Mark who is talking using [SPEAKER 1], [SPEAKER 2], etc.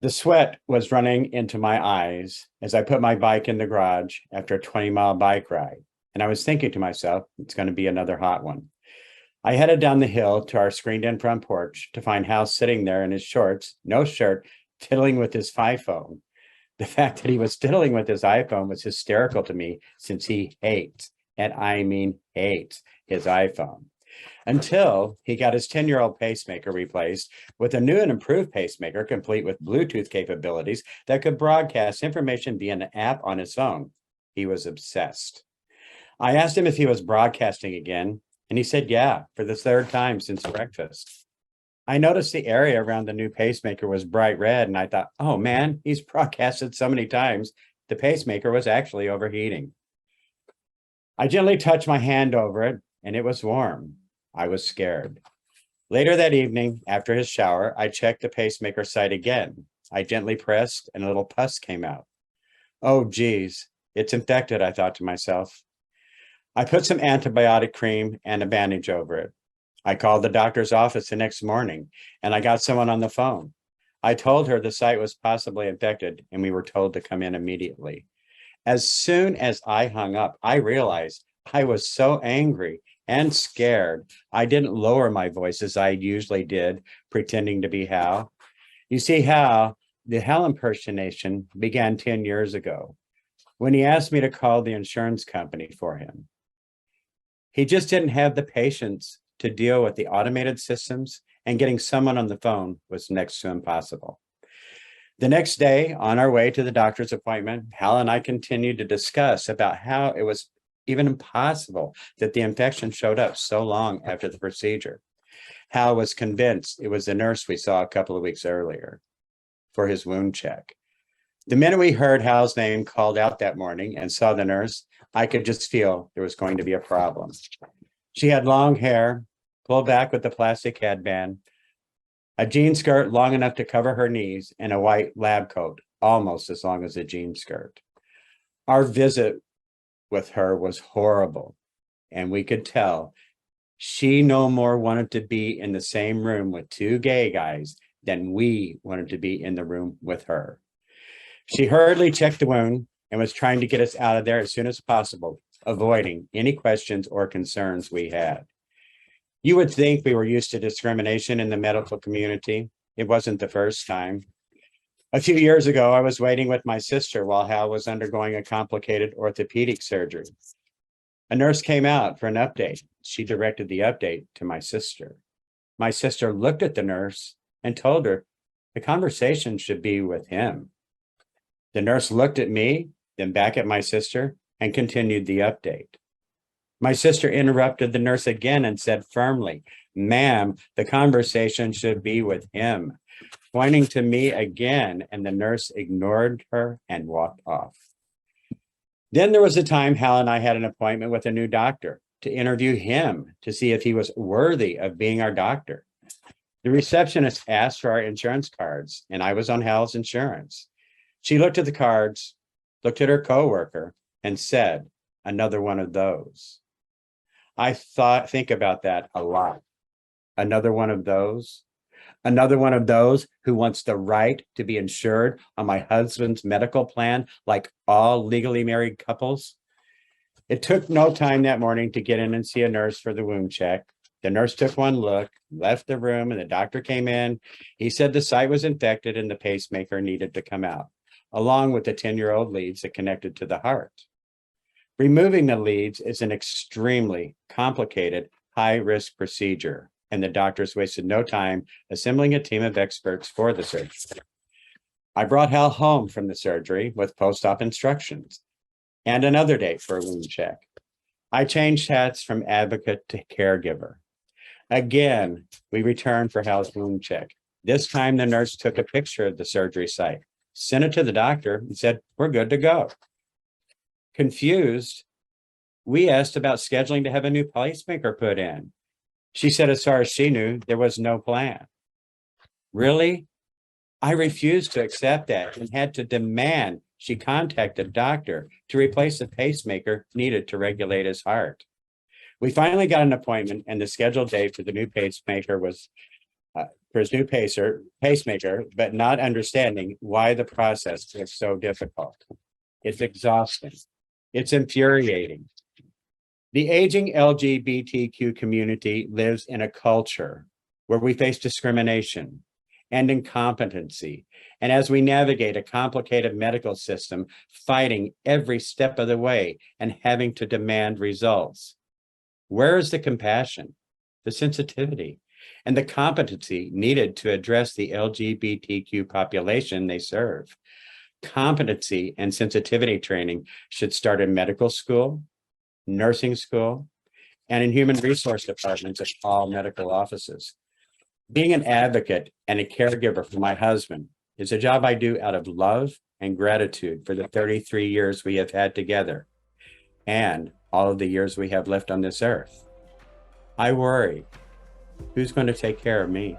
[SPEAKER 1] The sweat was running into my eyes as I put my bike in the garage after a 20-mile bike ride, and I was thinking to myself, it's going to be another hot one. I headed down the hill to our screened-in front porch to find Hal sitting there in his shorts, no shirt, fiddling with his iPhone. The fact that he was fiddling with his iPhone was hysterical to me since he hates, and I mean hates, his iPhone. Until he got his 10-year-old pacemaker replaced with a new and improved pacemaker complete with Bluetooth capabilities that could broadcast information via an app on his phone. He was obsessed. I asked him if he was broadcasting again, and he said, yeah, for the third time since breakfast. I noticed the area around the new pacemaker was bright red, and I thought, oh man, he's broadcasted so many times, the pacemaker was actually overheating. I gently touched my hand over it, and it was warm. I was scared. Later that evening, after his shower, I checked the pacemaker site again. I gently pressed, and a little pus came out. Oh, geez, it's infected, I thought to myself. I put some antibiotic cream and a bandage over it. I called the doctor's office the next morning, and I got someone on the phone. I told her the site was possibly infected, and we were told to come in immediately. As soon as I hung up, I realized I was so angry and scared, I didn't lower my voice as I usually did, pretending to be Hal. You see, the Hal impersonation began 10 years ago when he asked me to call the insurance company for him. He just didn't have the patience to deal with the automated systems, and getting someone on the phone was next to impossible. The next day, on our way to the doctor's appointment, Hal and I continued to discuss about how it was even impossible that the infection showed up so long after the procedure. Hal was convinced it was the nurse we saw a couple of weeks earlier for his wound check. The minute we heard Hal's name called out that morning and saw the nurse, I could just feel there was going to be a problem. She had long hair, pulled back with a plastic headband, a jean skirt long enough to cover her knees, and a white lab coat, almost as long as a jean skirt. Our visit with her was horrible, and we could tell she no more wanted to be in the same room with two gay guys than we wanted to be in the room with her. She hurriedly checked the wound and was trying to get us out of there as soon as possible, avoiding any questions or concerns we had. You would think we were used to discrimination in the medical community. It wasn't the first time. A few years ago, I was waiting with my sister while Hal was undergoing a complicated orthopedic surgery. A nurse came out for an update. She directed the update to my sister. My sister looked at the nurse and told her the conversation should be with him. The nurse looked at me, then back at my sister, and continued the update. My sister interrupted the nurse again and said firmly, "Ma'am, the conversation should be with him," pointing to me again, and the nurse ignored her and walked off. Then there was a time Hal and I had an appointment with a new doctor to interview him to see if he was worthy of being our doctor. The receptionist asked for our insurance cards, and I was on Hal's insurance. She looked at the cards, looked at her coworker, and said, "Another one of those." I think about that a lot. Another one of those? Another one of those who wants the right to be insured on my husband's medical plan like all legally married couples? It took no time that morning to get in and see a nurse for the wound check. The nurse took one look, left the room, and the doctor came in. He said the site was infected and the pacemaker needed to come out, along with the 10-year-old leads that connected to the heart. Removing the leads is an extremely complicated, high-risk procedure, and the doctors wasted no time assembling a team of experts for the surgery. I brought Hal home from the surgery with post-op instructions and another date for a wound check. I changed hats from advocate to caregiver. Again, we returned for Hal's wound check. This time, the nurse took a picture of the surgery site, sent it to the doctor, and said, "We're good to go." Confused, we asked about scheduling to have a new pacemaker put in. She said, as far as she knew, there was no plan. Really? I refused to accept that and had to demand she contact a doctor to replace the pacemaker needed to regulate his heart. We finally got an appointment, and the scheduled date for the new pacemaker was pursue pacemaker, but not understanding why the process is so difficult. It's exhausting. It's infuriating. The aging LGBTQ community lives in a culture where we face discrimination and incompetency. And as we navigate a complicated medical system, fighting every step of the way and having to demand results, where is the compassion, the sensitivity, and the competency needed to address the LGBTQ population they serve? Competency and sensitivity training should start in medical school, nursing school, and in human resource departments at all medical offices. Being an advocate and a caregiver for my husband is a job I do out of love and gratitude for the 33 years we have had together and all of the years we have left on this earth. I worry, who's going to take care of me?